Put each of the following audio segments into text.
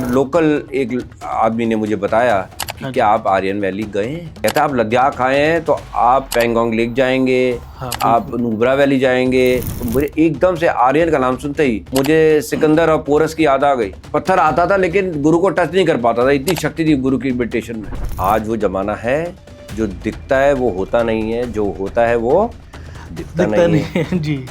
Local एक आदमी ने मुझे बताया कि क्या आप आर्यन वैली गए हैं? कहता आप लद्दाख आए हैं तो आप पेंगोंग लेक जाएंगे, आप नुब्रा वैली जाएंगे। तो मुझे एकदम से आर्यन का नाम सुनते ही मुझे सिकंदर और पोरस की याद आ गई। पत्थर आता था लेकिन गुरु को टच नहीं कर पाता था, इतनी शक्ति थी गुरु की मेडिटेशन में। आज वो जमाना है, जो दिखता है वो होता नहीं है, जो होता है वो दिखता नहीं है। जी।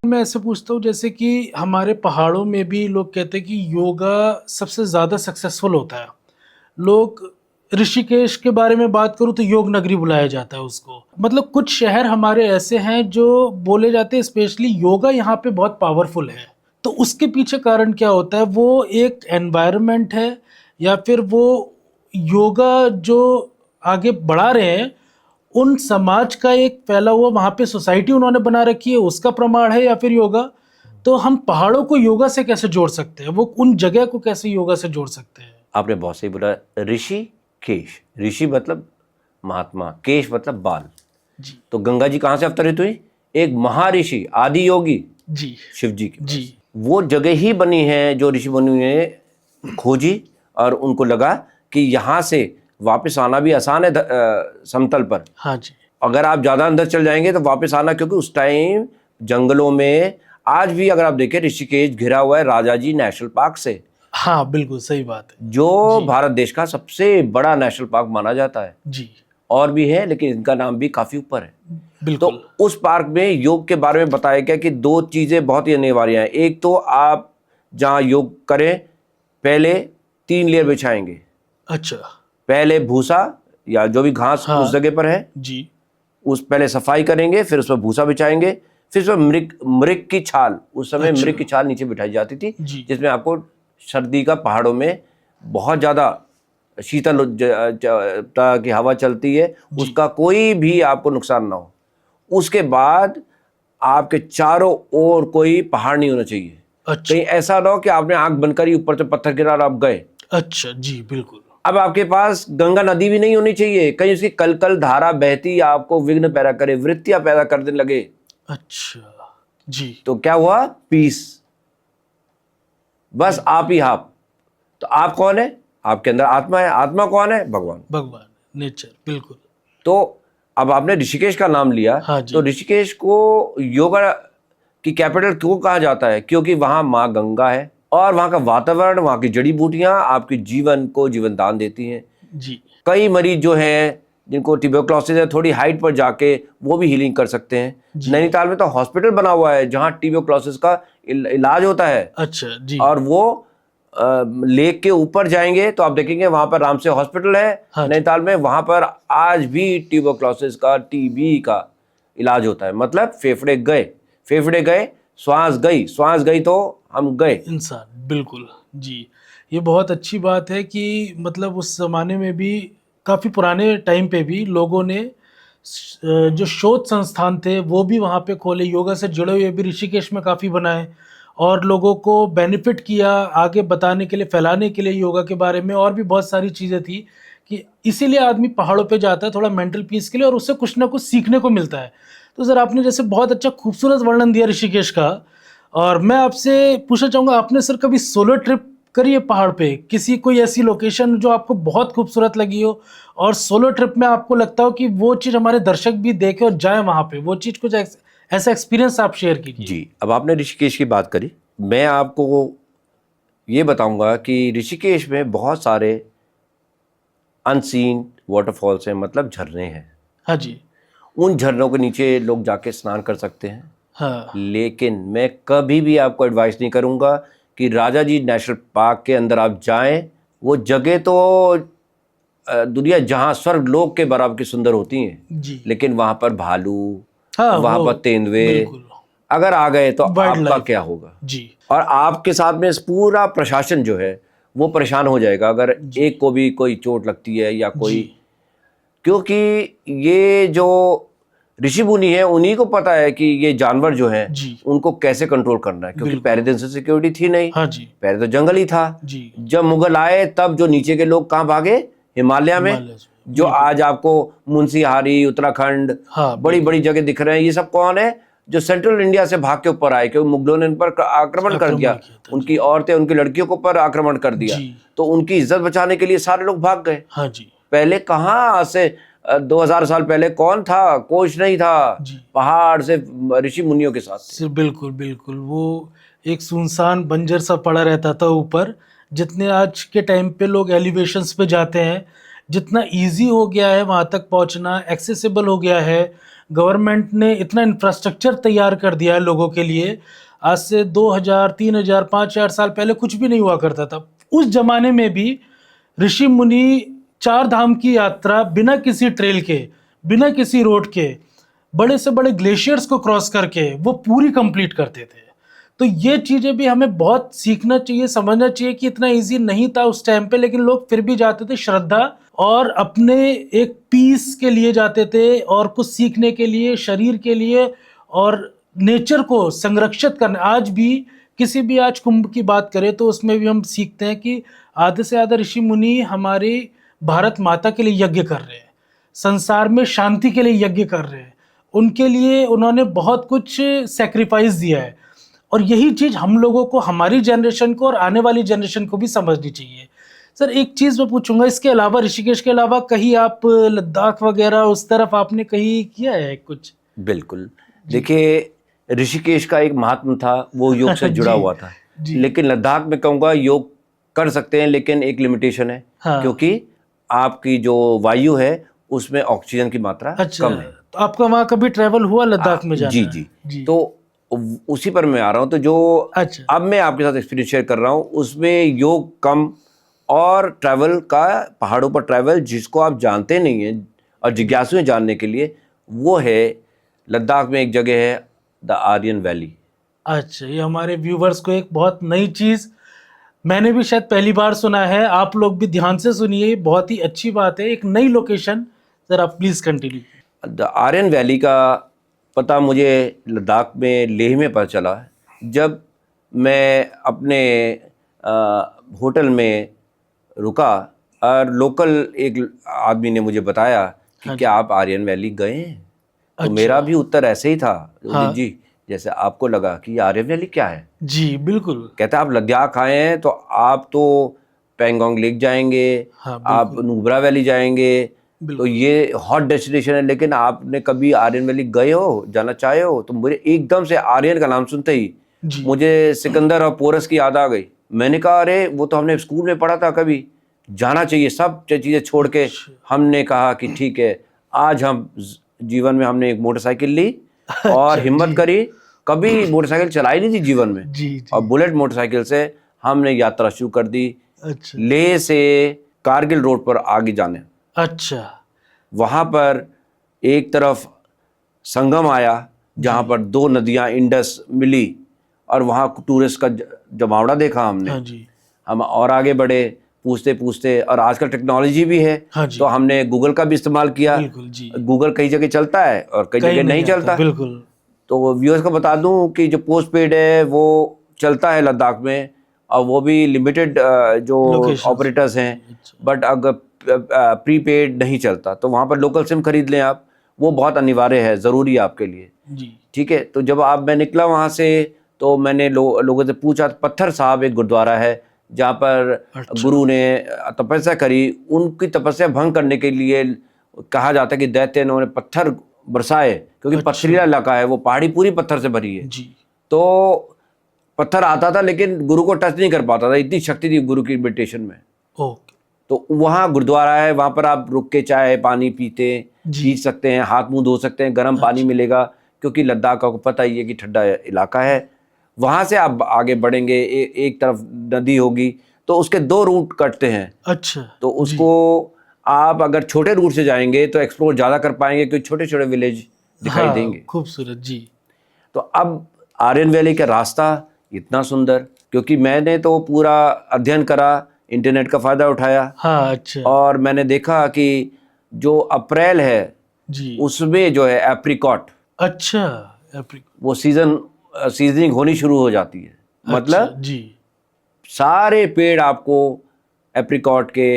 मैं ऐसे पूछता हूँ जैसे कि हमारे पहाड़ों में भी लोग कहते हैं कि योगा सबसे ज़्यादा सक्सेसफुल होता है। लोग ऋषिकेश के बारे में बात करूँ तो योग नगरी बुलाया जाता है उसको। मतलब कुछ शहर हमारे ऐसे हैं जो बोले जाते हैं स्पेशली योगा यहाँ पे बहुत पावरफुल है। तो उसके पीछे कारण क्या होता है? वो एक एनवायरनमेंट है या फिर वो योगा जो आगे बढ़ा रहे हैं उन समाज का एक फैला हुआ वहाँ पे सोसाइटी उन्होंने बना रखी है, उसका प्रमाण है या फिर योगा? तो हम पहाड़ों को योगा से कैसे जोड़ सकते हैं? वो उन जगह को कैसे योगा से जोड़ सकते हैं? आपने बहुत सही बोला। ऋषि केश, ऋषि मतलब महात्मा, केश मतलब बाल जी। तो गंगा जी कहाँ से अवतरित हुई? एक महर्षि आदि योगी जी। शिव जी के जी। वो जगह ही बनी है जो ऋषि मुनि ने खोजी और उनको लगा कि यहाँ से वापस आना भी आसान है समतल पर। हाँ जी। अगर आप ज़्यादा अंदर चल जाएंगे तो वापस आना, क्योंकि उस टाइम जंगलों में, आज भी अगर आप देखें ऋषिकेश घिरा हुआ है राजाजी नेशनल पार्क से। हाँ बिल्कुल सही बात है जो भारत देश का सबसे बड़ा नेशनल पार्क माना जाता है। जी। और भी है लेकिन इनका नाम भी काफ़ी ऊपर है। बिल्कुल। तो उस पार्क में योग के बारे में बताया गया कि दो चीज़ें बहुत ही अनिवार्य हैं। एक तो आप जहाँ योग करें पहले 3 लेयर बिछाएंगे। अच्छा। पहले भूसा या जो भी घास उस जगह पर है जी। उस पहले सफाई करेंगे, फिर उस पर भूसा बिछाएंगे, फिर उस पर मृग की छाल, उस समय अच्छा। मृग की छाल नीचे बिठाई जाती थी जी। जिसमें आपको सर्दी का पहाड़ों में बहुत ज़्यादा शीतल की हवा चलती है, उसका कोई भी आपको नुकसान ना हो। उसके बाद आपके चारों ओर कोई पहाड़ नहीं होना चाहिए। अच्छा। कहीं ऐसा ना हो कि आपने आंख बंद करी, ऊपर से पत्थर गिरा और आप गए। अच्छा जी बिल्कुल। अब आपके पास गंगा नदी भी नहीं होनी चाहिए, कहीं उसकी कलकल धारा बहती आपको विघ्न पैदा करे, वृत्तियां पैदा करने लगे। अच्छा जी। तो क्या हुआ? पीस। बस आप ही आप। तो आप कौन है? आपके अंदर आत्मा है। आत्मा कौन है? भगवान। भगवान, नेचर, बिल्कुल। तो अब आपने ऋषिकेश का नाम लिया। हाँ जी। तो ऋषिकेश को योगा की कैपिटल क्यों कहा जाता है? क्योंकि वहां माँ गंगा है और वहां का वातावरण, वहां की जड़ी बूटियां आपके जीवन को जीवन दान देती हैं। जी। कई मरीज जो हैं जिनको ट्यूबरक्लोसिस है, थोड़ी हाइट पर जाके वो भी हीलिंग कर सकते हैं। नैनीताल में तो हॉस्पिटल बना हुआ है जहां ट्यूबरक्लोसिस का इलाज होता है। अच्छा जी। और वो लेक के ऊपर जाएंगे तो आप देखेंगे वहां पर रामसे हॉस्पिटल है। हाँ नैनीताल में वहां पर आज भी ट्यूबरक्लोसिस का, टीबी का इलाज होता है। मतलब फेफड़े गए, श्वास गई तो हम गए इंसान। बिल्कुल जी। ये बहुत अच्छी बात है कि मतलब उस जमाने में भी, काफ़ी पुराने टाइम पे भी लोगों ने जो शोध संस्थान थे वो भी वहाँ पे खोले, योगा से जुड़े हुए भी ऋषिकेश में काफ़ी बनाए और लोगों को बेनिफिट किया आगे बताने के लिए, फैलाने के लिए योगा के बारे में। और भी बहुत सारी चीज़ें थी कि इसीलिए आदमी पहाड़ों पे जाता है थोड़ा मेंटल पीस के लिए और उससे कुछ ना कुछ सीखने को मिलता है। तो सर आपने जैसे बहुत अच्छा खूबसूरत वर्णन दिया ऋषिकेश का, और मैं आपसे पूछना चाहूँगा, आपने सर कभी सोलो ट्रिप करी है पहाड़ पे? किसी कोई ऐसी लोकेशन जो आपको बहुत खूबसूरत लगी हो और सोलो ट्रिप में आपको लगता हो कि वो चीज़ हमारे दर्शक भी देखें और जाएं वहाँ पे, वो चीज़ कुछ ऐसा एक्सपीरियंस आप शेयर कीजिए। जी। अब आपने ऋषिकेश की बात करी, मैं आपको ये बताऊंगा कि ऋषिकेश में बहुत सारे अनसीन वाटरफॉल्स हैं, मतलब झरने हैं। हाँ जी। उन झरनों के नीचे लोग जाके स्नान कर सकते हैं। हाँ। लेकिन मैं कभी भी आपको एडवाइस नहीं करूंगा कि राजा जी नेशनल पार्क के अंदर आप जाएं। वो जगह तो दुनिया जहां स्वर्ग लोक के बराबर की सुंदर होती हैं जी। लेकिन वहां पर भालू, हाँ, वहां पर तेंदुए बिल्कुल अगर आ गए तो वाइल्ड आपका लाइफ क्या होगा? जी। और आपके साथ में पूरा प्रशासन जो है वो परेशान हो जाएगा अगर एक को भी कोई चोट लगती है या कोई। क्योंकि ये जो ऋषि मुनि है उन्हीं को पता है कि ये जानवर जो है उनको कैसे कंट्रोल करना है, क्योंकि पहले दिन से सिक्योरिटी थी नहीं। हाँ जी। पहले तो जंगल ही था जी। जब मुगल आए तब जो नीचे के लोग कहाँ भागे? हिमालय में। जो आज आपको मुंसीहारी, उत्तराखंड, हाँ, बड़ी बड़ी जगह दिख रहे हैं, ये सब कौन है? जो सेंट्रल इंडिया से भाग के ऊपर आए, क्योंकि मुगलों ने इन पर आक्रमण कर दिया, उनकी औरतें उनकी लड़कियों के ऊपर आक्रमण कर दिया, तो उनकी इज्जत बचाने के लिए सारे लोग भाग गए। हाँ जी। पहले कहाँ, आज से 2000 साल पहले कौन था, कोच नहीं था, पहाड़ से ऋषि मुनियों के साथ थे। बिल्कुल बिल्कुल, वो एक सुनसान बंजर सा पड़ा रहता था ऊपर। जितने आज के टाइम पे लोग एलिवेशंस पे जाते हैं, जितना इजी हो गया है वहाँ तक पहुँचना, एक्सेसिबल हो गया है, गवर्नमेंट ने इतना इंफ्रास्ट्रक्चर तैयार कर दिया है लोगों के लिए। आज से 2000, 3000, 5000 साल पहले कुछ भी नहीं हुआ करता था। उस जमाने में भी ऋषि मुनि 4 धाम की यात्रा बिना किसी ट्रेल के, बिना किसी रोड के, बड़े से बड़े ग्लेशियर्स को क्रॉस करके वो पूरी कंप्लीट करते थे। तो ये चीज़ें भी हमें बहुत सीखना चाहिए, समझना चाहिए कि इतना इजी नहीं था उस टाइम पे, लेकिन लोग फिर भी जाते थे श्रद्धा और अपने एक पीस के लिए जाते थे, और कुछ सीखने के लिए, शरीर के लिए, और नेचर को संरक्षित करना। आज भी किसी भी आज कुंभ की बात करें तो उसमें भी हम सीखते हैं कि आधे से ज़्यादा ऋषि मुनि हमारी भारत माता के लिए यज्ञ कर रहे हैं, संसार में शांति के लिए यज्ञ कर रहे हैं, उनके लिए उन्होंने बहुत कुछ सेक्रीफाइस दिया है। और यही चीज़ हम लोगों को, हमारी जनरेशन को और आने वाली जनरेशन को भी समझनी चाहिए। सर एक चीज़ मैं पूछूंगा, इसके अलावा, ऋषिकेश के अलावा कहीं आप लद्दाख वगैरह उस तरफ आपने कहीं किया है कुछ? बिल्कुल, देखिए ऋषिकेश का एक महात्म था, वो योग से जुड़ा हुआ था, लेकिन लद्दाख में कहूँगा योग कर सकते हैं, लेकिन एक लिमिटेशन है। हाँ। क्योंकि आपकी जो वायु है उसमें ऑक्सीजन की मात्रा कम है। तो आपका वहाँ कभी ट्रैवल हुआ लद्दाख में जाना? जी। तो उसी पर मैं आ रहा हूँ। तो जो अब मैं आपके साथ एक्सपीरियंस शेयर कर रहा हूँ उसमें योग कम और ट्रैवल का, पहाड़ों पर ट्रैवल जिसको आप जानते नहीं हैं और जिज्ञासु हैं जानने के लिए, वो है लद्दाख में एक जगह है द आर्यन वैली। अच्छा, ये हमारे व्यूवर्स को एक बहुत नई चीज़, मैंने भी शायद पहली बार सुना है, आप लोग भी ध्यान से सुनिए, बहुत ही अच्छी बात है, एक नई लोकेशन। सर आप please continue. The Aryan Valley का पता मुझे लद्दाख में, लेह में पता चला जब मैं अपने होटल में रुका और लोकल एक आदमी ने मुझे बताया कि क्या आप आर्यन वैली गए हैं? तो मेरा भी उत्तर ऐसे ही था, जी, जैसे आपको लगा कि आर्यन वैली क्या है। जी बिल्कुल। कहता आप लद्दाख आए हैं तो आप तो पेंगोंग लेक जाएंगे, आप नुब्रा वैली जाएंगे, तो ये हॉट डेस्टिनेशन है, लेकिन आपने कभी आर्यन वैली गए हो, जाना चाहे हो? तो मुझे एकदम से आर्यन का नाम सुनते ही मुझे सिकंदर और पोरस की याद आ गई। मैंने कहा अरे वो तो हमने स्कूल में पढ़ा था, कभी जाना चाहिए। सब चीज़ें छोड़ के हमने कहा कि ठीक है, आज हम जीवन में हमने एक मोटरसाइकिल ली और हिम्मत करी, कभी मोटरसाइकिल चलाई नहीं थी जीवन में, और बुलेट मोटरसाइकिल से हमने यात्रा शुरू कर दी। लेह से कारगिल रोड पर आगे जाने। अच्छा। वहाँ पर एक तरफ संगम आया जहाँ पर 2 नदियाँ इंडस मिली, और वहाँ टूरिस्ट का जमावड़ा देखा हमने। हम और आगे बढ़े पूछते पूछते, और आजकल टेक्नोलॉजी भी है, तो हमने गूगल का भी इस्तेमाल किया। गूगल कई जगह चलता है और कई जगह नहीं चलता। बिल्कुल। तो व्यूअर्स को बता दूं कि जो पोस्ट पेड है वो चलता है लद्दाख में, और वो भी लिमिटेड जो ऑपरेटर्स हैं, बट अगर प्रीपेड नहीं चलता तो वहाँ पर लोकल सिम खरीद लें आप, वो बहुत अनिवार्य है, ज़रूरी है आपके लिए। ठीक है। तो जब मैं निकला वहाँ से तो मैंने लोगों से पूछा, पत्थर साहब एक गुरुद्वारा है जहाँ पर गुरु ने तपस्या करी, उनकी तपस्या भंग करने के लिए कहा जाता है कि दैत्य ने उन्हें पत्थर बरसाए, क्योंकि पथरीला इलाका है, वो पहाड़ी पूरी पत्थर से भरी है। तो पत्थर आता था लेकिन गुरु को टच नहीं कर पाता था, इतनी शक्ति थी गुरु की मेडिटेशन में। तो वहाँ गुरुद्वारा है, वहाँ पर आप रुक के चाय पानी पी सकते हैं, हाथ मुंह धो सकते हैं, गर्म पानी मिलेगा, क्योंकि लद्दाख का पता ही है कि ठंडा इलाका है। वहाँ से आप आगे बढ़ेंगे, एक तरफ नदी होगी, तो उसके 2 रूट कटते हैं। अच्छा। तो उसको आप अगर छोटे रूट से जाएंगे तो एक्सप्लोर ज़्यादा कर पाएंगे, क्योंकि छोटे छोटे विलेज दिखाई देंगे। खूबसूरत। जी। तो अब आर्यन वैली का रास्ता इतना सुंदर, क्योंकि मैंने तो पूरा अध्ययन करा, इंटरनेट का फ़ायदा उठाया। हाँ। अच्छा। और मैंने देखा कि जो अप्रैल है उसमें जो है एप्रिकॉट, अच्छा, वो सीजनिंग होनी शुरू हो जाती है। मतलब सारे पेड़ आपको एप्रिकॉट के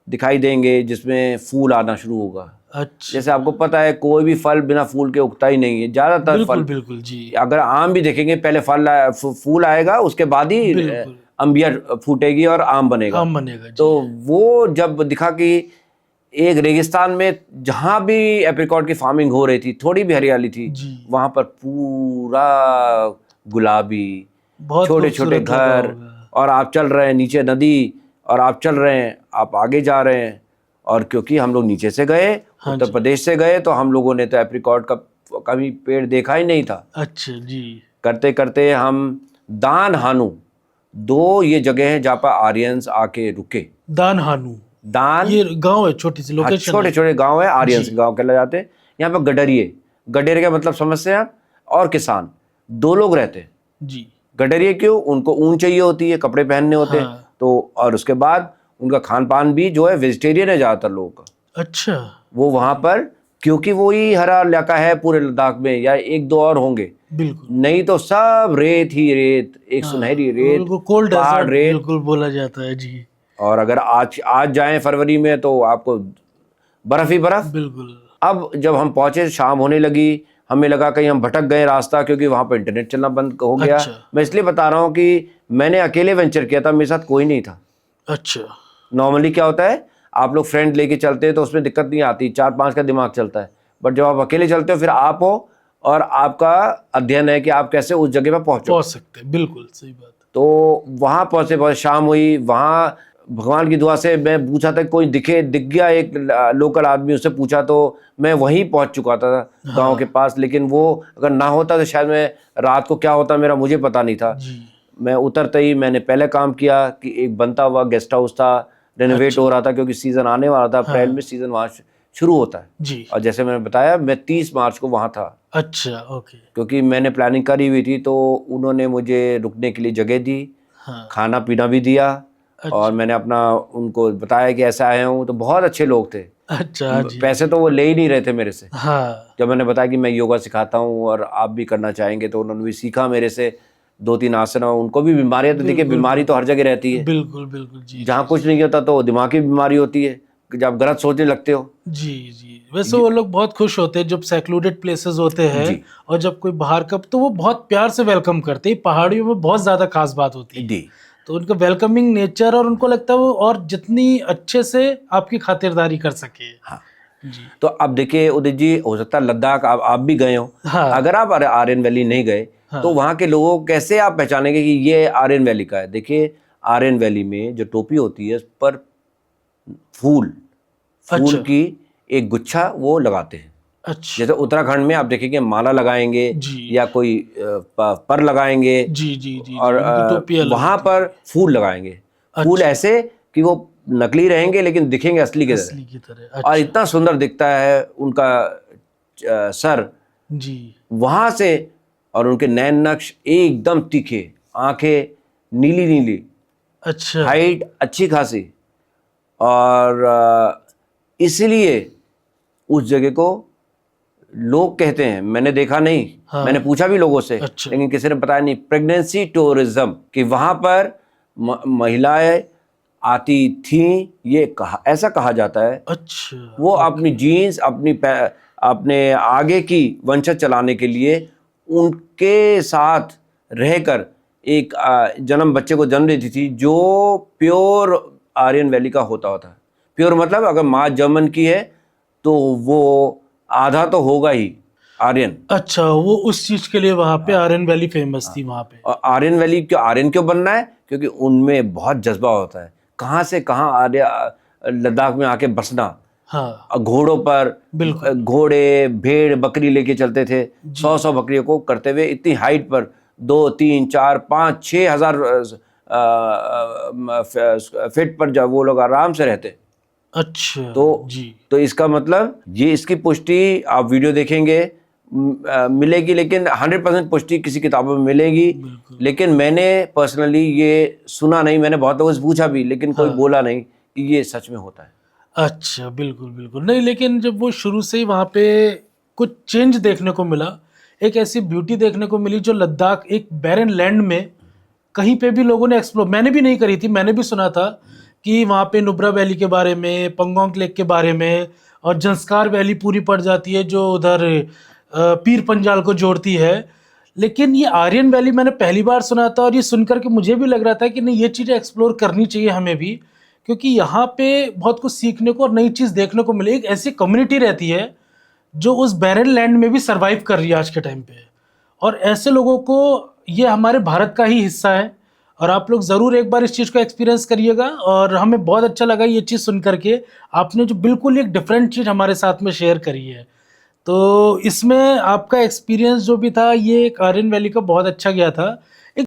दिखाई देंगे जिसमें फूल आना शुरू होगा। अच्छा, जैसे आपको पता है कोई भी फल बिना फूल के उगता ही नहीं है, ज्यादातर बिल्कुल फल। बिल्कुल जी, अगर आम भी देखेंगे पहले फूल आएगा, उसके बाद ही बिल्कुल अंबिया फूटेगी और आम बनेगा। आम बनेगा तो जी। वो जब दिखा कि एक रेगिस्तान में जहां भी एप्रिकॉट की फार्मिंग हो रही थी, थोड़ी भी हरियाली थी, जी, वहां पर पूरा गुलाबी, बहुत छोटे छोटे खूबसूरत लगा घर, होगा। और आप चल रहे हैं नीचे नदी, और आप चल रहे हैं, आप आगे जा रहे हैं। और क्योंकि हम लोग नीचे से गए, हाँ उत्तर जी, प्रदेश से गए, तो हम लोगों ने तो एप्रिकॉट का कभी पेड़ देखा ही नहीं था। अच्छा जी, करते करते हम दान हानू, दो ये जगह हैं जहाँ पर आर्यंस आके रुके। दान हानू, दान, ये गांव है, छोटी सी हाँ, लोकेशन छोटे है छोटे गांव है, आर्यंस जी। गांव कहला जाते हैं। यहाँ पर गडरिए, गडेर का मतलब समझते हैं आप, और किसान, दो लोग रहते हैं। जी, गडरिए क्यों? उनको ऊन चाहिए होती है, कपड़े पहनने होते हैं, हाँ, तो और उसके बाद उनका खान पान भी जो है वेजिटेरियन है ज़्यादातर लोगों का। अच्छा, वो वहाँ पर, क्योंकि वो ही हरा इलाका है पूरे लद्दाख में, या एक दो और होंगे, बिल्कुल, नहीं तो सब रेत ही रेत, एक हाँ, सुनहरी रेत, बिल्कुल कोल्ड पहाड़ डेजर्ट रेत। बिल्कुल बोला जाता है जी, और अगर आज आज जाएं फरवरी में तो आपको बर्फ ही बर्फ। बिल्कुल, अब जब हम पहुंचे, शाम होने लगी, हमें लगा कहीं हम भटक गए रास्ता, क्योंकि वहां पर इंटरनेट चलना बंद हो गया। अच्छा, मैं इसलिए बता रहा हूं कि मैंने अकेले वेंचर किया था, मेरे साथ कोई नहीं था। अच्छा, नॉर्मली क्या होता है, आप लोग फ्रेंड लेके चलते हैं तो उसमें दिक्कत नहीं आती, 4-5 का दिमाग चलता है। बट जब आप अकेले चलते हो, फिर आप हो और आपका अध्ययन है कि आप कैसे उस जगह पर पहुंचो। पहुंच सकते हैं, बिल्कुल सही बात, तो वहां पहुंचे, बहुत शाम हुई। वहां भगवान की दुआ से मैं पूछा था, कोई दिख गया एक लोकल आदमी, उससे पूछा तो मैं वहीं पहुंच चुका था गांव के पास। लेकिन वो अगर ना होता तो शायद मैं रात को क्या होता मेरा मुझे पता नहीं था। जी, मैं उतरते ही मैंने पहले काम किया कि एक बनता हुआ गेस्ट हाउस था, रेनोवेट अच्छा, हो रहा था, क्योंकि सीज़न आने वाला था। अप्रैल हाँ, में सीज़न वहाँ शुरू होता है। जी, और जैसे मैंने बताया, मैं 30 मार्च को वहाँ था, अच्छा, ओके, क्योंकि मैंने प्लानिंग करी हुई थी। तो उन्होंने मुझे रुकने के लिए जगह दी, हाँ, खाना पीना भी दिया, और अच्छा, मैंने अपना उनको बताया कि ऐसा आया हूँ। तो बहुत अच्छे लोग थे। अच्छा, हाँ जी, पैसे तो वो ले ही नहीं रहे थे मेरे से। हाँ, जब मैंने बताया कि मैं योगा सिखाता हूँ और आप भी करना चाहेंगे, तो उन्होंने भी सीखा मेरे से 2-3 आसन। और उनको भी बीमारियां, तो देखिए बिल्कुल, बीमारी तो बिल्कुल, हर जगह रहती है। बिल्कुल, बिल्कुल, जी, जहाँ जी, कुछ नहीं होता तो दिमाग की बीमारी होती है, कि जब आप गलत सोचने लगते हो। जी, जी। वैसे वो लोग बहुत खुश होते हैं जब सेक्लूडेड प्लेसेस होते हैं जी और जब कोई बाहर का, तो वो बहुत प्यार से वेलकम करते हैं। पहाड़ियों में बहुत ज़्यादा खास बात होती है। जी तो उनका वेलकमिंग नेचर, और उनको लगता है वो और जितनी अच्छे से आपकी खातिरदारी कर सके। हाँ। जी। तो अब देखिए उदित जी, हो सकता है लद्दाख आप भी गए हो। हाँ, अगर आप आर्यन वैली नहीं गए, हाँ, तो वहाँ के लोगों को कैसे आप पहचानेंगे कि ये आर्यन वैली का है? देखिए आर्यन वैली में जो टोपी होती है, उस पर फूल फूल अच्छा, की एक गुच्छा वो लगाते हैं। अच्छा, जैसे उत्तराखंड में आप देखेंगे माला लगाएंगे, जी, या कोई पर लगाएंगे, जी, जी, जी, और जी, उनकी टोपी अलग वहाँ होती है। पर फूल लगाएंगे। फूल अच्छा, ऐसे कि वो नकली रहेंगे लेकिन दिखेंगे असली की तरह। असली की तरह, और अच्छा, इतना सुंदर दिखता है उनका सर जी, वहाँ से, और उनके नैन नक्श एकदम तीखे, आंखें नीली नीली, अच्छा, हाइट अच्छी खासी। और इसलिए उस जगह को लोग कहते हैं, मैंने देखा नहीं, हाँ, मैंने पूछा भी लोगों से, अच्छा, लेकिन किसी ने बताया नहीं, प्रेगनेंसी टूरिज्म, कि वहाँ पर महिलाएं आती थीं, ये कहा, ऐसा कहा जाता है। अच्छा, वो अपनी ओके, जीन्स, अपने आगे की वंशज चलाने के लिए उनके साथ रहकर एक जन्म, बच्चे को जन्म देती थी, जो प्योर आर्यन वैली का होता था। प्योर मतलब अगर माँ जर्मन की है तो वो आधा तो होगा ही आर्यन। अच्छा, वो उस चीज के लिए वहां पे आर्यन वैली फेमस थी वहां पे। और आर्यन वैली क्यों, आर्यन क्यों बनना है? क्योंकि उनमें बहुत जज्बा होता है, कहाँ से कहाँ आर्य लद्दाख में आके बसना। हाँ, घोड़ों पर, बिल्कुल, घोड़े भेड़ बकरी लेके चलते थे, जी, 100 बकरियों को करते हुए, इतनी हाइट पर 2-3-4-5-6 हज़ार फीट पर जब वो लोग आराम से रहते। अच्छा, तो जी, तो इसका मतलब ये, इसकी पुष्टि आप वीडियो देखेंगे मिलेगी, लेकिन 100% पुष्टि किसी किताबों में मिलेगी। बिल्कुल, लेकिन मैंने पर्सनली ये सुना नहीं, मैंने बहुत लोगों से पूछा भी, लेकिन कोई हाँ, बोला नहीं कि ये सच में होता है। अच्छा, बिल्कुल, बिल्कुल। नहीं, लेकिन जब वो शुरू से ही वहाँ पे कुछ चेंज देखने को मिला, एक ऐसी ब्यूटी देखने को मिली जो लद्दाख एक बैरन लैंड में कहीं पे भी लोगों ने एक्सप्लोर, मैंने भी नहीं करी थी, मैंने भी सुना था कि वहाँ पे नुब्रा वैली के बारे में, पंगोंग लेक के बारे में, और जंस्कार वैली पूरी पड़ जाती है जो उधर पीर पंजाल को जोड़ती है। लेकिन ये आर्यन वैली मैंने पहली बार सुना था, और ये सुनकर के मुझे भी लग रहा था कि नहीं, ये चीज़ें एक्सप्लोर करनी चाहिए हमें भी, क्योंकि यहाँ पे बहुत कुछ सीखने को और नई चीज़ देखने को मिले। एक ऐसी कम्युनिटी रहती है जो उस बैरन लैंड में भी सरवाइव कर रही है आज के टाइम पे, और ऐसे लोगों को, ये हमारे भारत का ही हिस्सा है। और आप लोग ज़रूर एक बार इस चीज़ को एक्सपीरियंस करिएगा, और हमें बहुत अच्छा लगा ये चीज़ सुन करके। आपने जो बिल्कुल एक डिफरेंट चीज़ हमारे साथ में शेयर करी है, तो इसमें आपका एक्सपीरियंस जो भी था ये एक आर्यन वैली का बहुत अच्छा गया था।